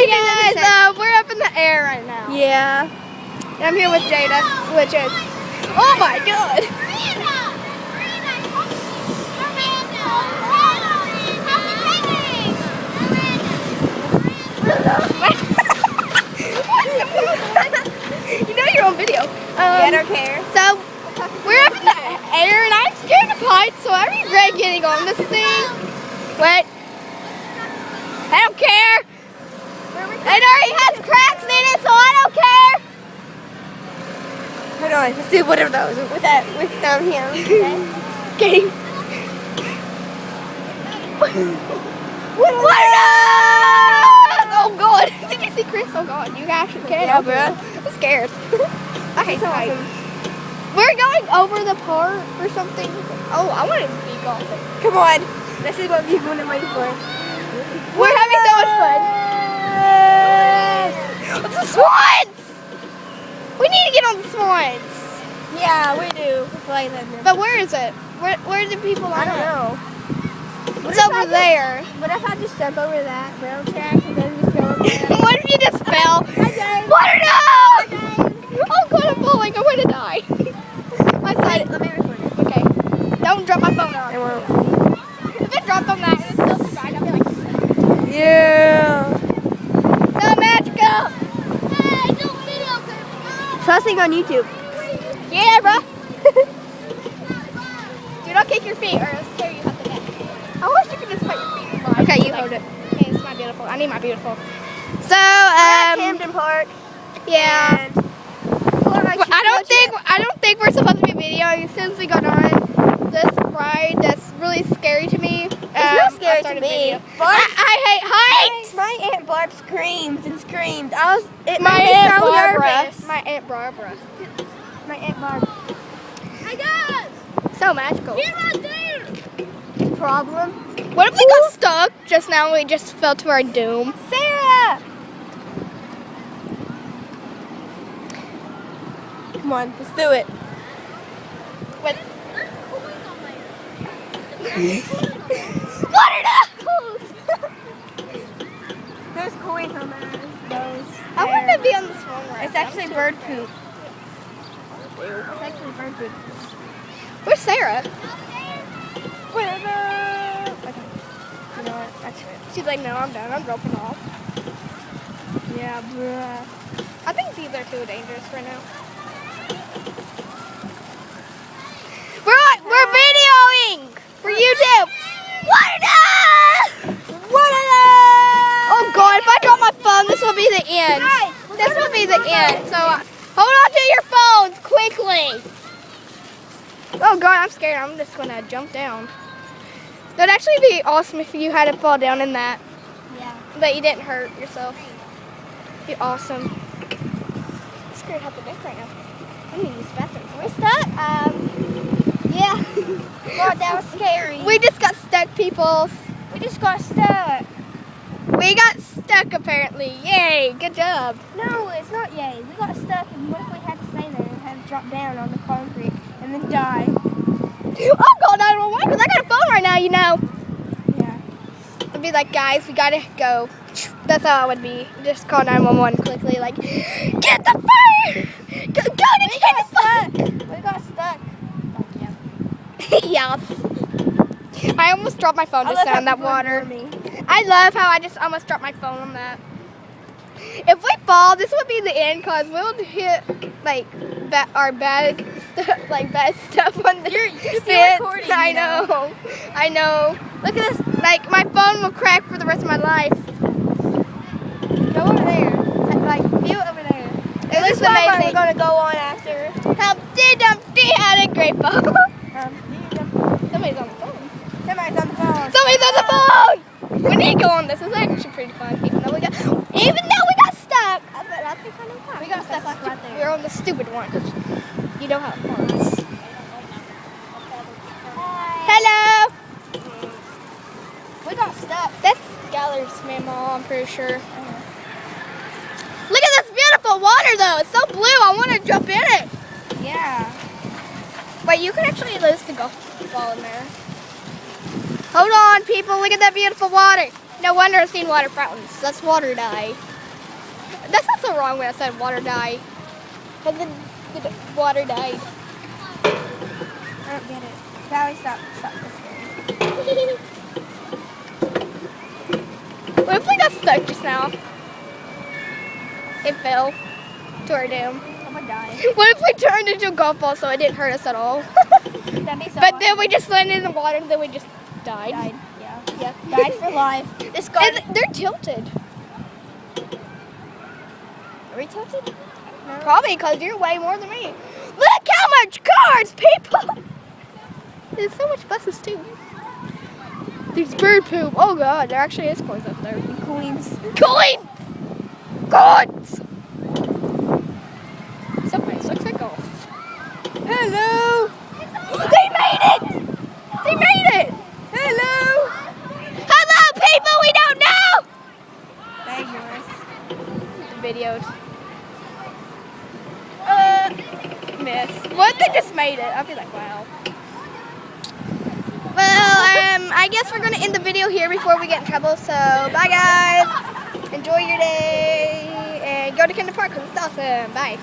Hey guys, we're up in the air right now. Yeah. And I'm here with Jada, which is, oh my god. You know you're on video. I don't care. So, we're up in the air and I'm scared of heights, so I regret getting on this thing. What? I don't care. It already has cracks in it, so I don't care. Hold on, let's do one of those with down here. Okay. What? Oh god! Did you see Chris? Oh god, you actually can't help it. I'm scared. I hate heights. We're going over the park or something. Oh, I want to be golfing. Come on, this is what we're going to wait for. We're having so much fun. It's the swans! We need to get on the swans. Yeah, we do. But where is it? Where do people I don't know. It's over there. What if I just jump over that rail track and then just go over there? What if you just fell? Okay. What? No! Oh god, I'm falling. I'm going to die. My side. Let me record it. Okay. Don't drop my phone on. I won't. If it dropped on that, it's still survived. I'll be like, Yeah. so magical. Posting on YouTube. Yeah, bro. Do not kick your feet or it'll scare you out the neck. I wish you could just put your feet in mine. Okay, you hold it. Okay, it's my beautiful. I need my beautiful. So, We're at Camden Park. yeah. And I don't think we're supposed to be videoing since we got on this ride. That's really scary to me. It's not scary to me. I hate heights. My Aunt Barb screamed and screamed. My Aunt Barbara. Nervous. My Aunt Barbara. My Aunt Barb. Hey guys! So magical. Get right there. Problem? What if we got stuck just now and we just fell to our doom? Sarah! Come on, let's do it. What? What are those? There's coins on there. I want to be on the swan ride. It's actually bird poop. It's actually bird poop. Where's Sarah? Okay. You know what? Actually, She's like, no, I'm done. I'm dropping off. yeah, bruh. I think these are too dangerous right now. We're videoing for YouTube. Oh god, if I drop my phone, this will be the end. This will be the end. So hold on to your phones quickly. Oh god, I'm scared. I'm just gonna jump down. That'd actually be awesome if you had to fall down in that. Yeah. But you didn't hurt yourself. Be awesome. I'm scared how to deck right now. I need to use the bathroom. We're stuck. Yeah. God, that was scary. We just got stuck, people. We just got stuck. We got stuck apparently. Yay, good job. No, it's not yay. We got stuck, and what if we had to stay there and had to drop down on the concrete and then die? I'm calling 911 because I got a phone right now, you know. Yeah. I'd be like, guys, we gotta go. That's how I would be. Just call 911 quickly, like, get the fire! Go, did you get the fire? We got stuck. Yeah. I almost dropped my phone just now in that water. I love how I just almost dropped my phone on that. If we fall, this would be the end because we'll hit like our bad stuff on the You're still fence. recording, I you know. know. I know. Look at this. Like my phone will crack for the rest of my life. Go over there. Like, view it over there. It looks We're amazing. gonna go on after. Humpty Dumpty had a great phone. Somebody's on the phone. Somebody's on the phone. Somebody's on the phone. We need to go on this. It's actually pretty fun. Even though we got stuck. That's kind of fun. We got stuck right there. We're on the stupid one. You don't have phones. Hello. We got stuck. That's Galler's Mammal, I'm pretty sure. Look at this beautiful water though. It's so blue. I want to jump in it. Yeah. Wait, you can actually lose the golf ball in there. Hold on, people. Look at that beautiful water. No wonder I've seen water fountains. That's water dye. That's not so wrong when I said water died. Because the water died. I don't get it. Valley, stop this game. What if we got stuck just now? It fell to our doom. I'm gonna die. What if we turned into a golf ball so it didn't hurt us at all? That'd be so But then awesome. we just landed in the water and then we just died. Died. Yeah. Yeah. Died for life. This car. And they're tilted. Are we tilted? No. Probably because you're way more than me. Look how much cars, people! There's so much buses too. There's bird poop. Oh god, there actually is coins up there. Coins. Coins! Coins! Somebody looks like golf. Hello! They made it! They made it! Hello! Hello, people we don't know! There's yours. Videos. Miss. What? They just made it. I'll be like, wow. Well, I guess we're going to end the video here before we get in trouble. So, bye guys. Enjoy your day. And go to Camden Park because it's awesome. Bye.